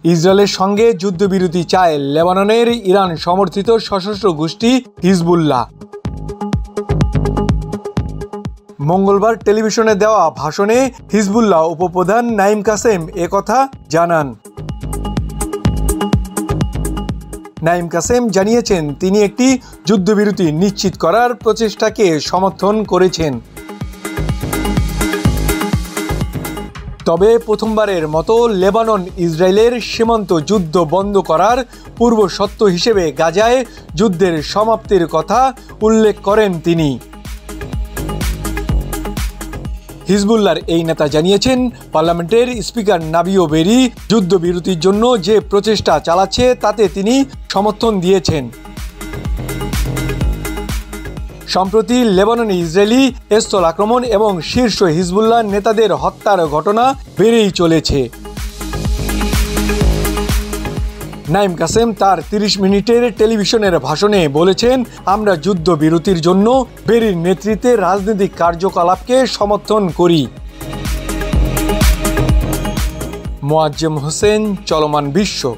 ইসরায়েলের সঙ্গে যুদ্ধবিরতি চায় লেবাননের ইরান সমর্থিত সশস্ত্র গোষ্ঠী হিজবুল্লাহ। মঙ্গলবার টেলিভিশনে দেওয়া ভাষণে হিজবুল্লাহ উপপ্রধান নাঈম কাসেম একথা জানান। নাঈম কাসেম জানিয়েছেন তিনি একটি যুদ্ধবিরতি নিশ্চিত করার প্রচেষ্টাকে সমর্থন করেছেন। তবে প্রথমবারের মতো লেবানন ইসরায়েলের সীমান্ত যুদ্ধ বন্ধ করার পূর্ব শর্ত হিসেবে গাজায় যুদ্ধের সমাপ্তির কথা উল্লেখ করেন তিনি। হিজবুল্লাহর এই নেতা জানিয়েছেন পার্লামেন্টের স্পিকার নাবিও বেরি যুদ্ধবিরতির জন্য যে প্রচেষ্টা চালাচ্ছে তাতে তিনি সমর্থন দিয়েছেন। সম্প্রতি লেবাননে ইসরায়েলি স্থল আক্রমণ এবং শীর্ষ হিজবুল্লাহ নেতাদের হত্যার ঘটনা বেড়েই চলেছে। নাঈম কাসেম তার 30 মিনিটের টেলিভিশনের ভাষণে বলেছেন, আমরা যুদ্ধবিরতির জন্য বেরির নেতৃত্বে রাজনৈতিক কার্যকলাপকে সমর্থন করি। মোয়াজ্জেম হোসেন, চলমান বিশ্ব।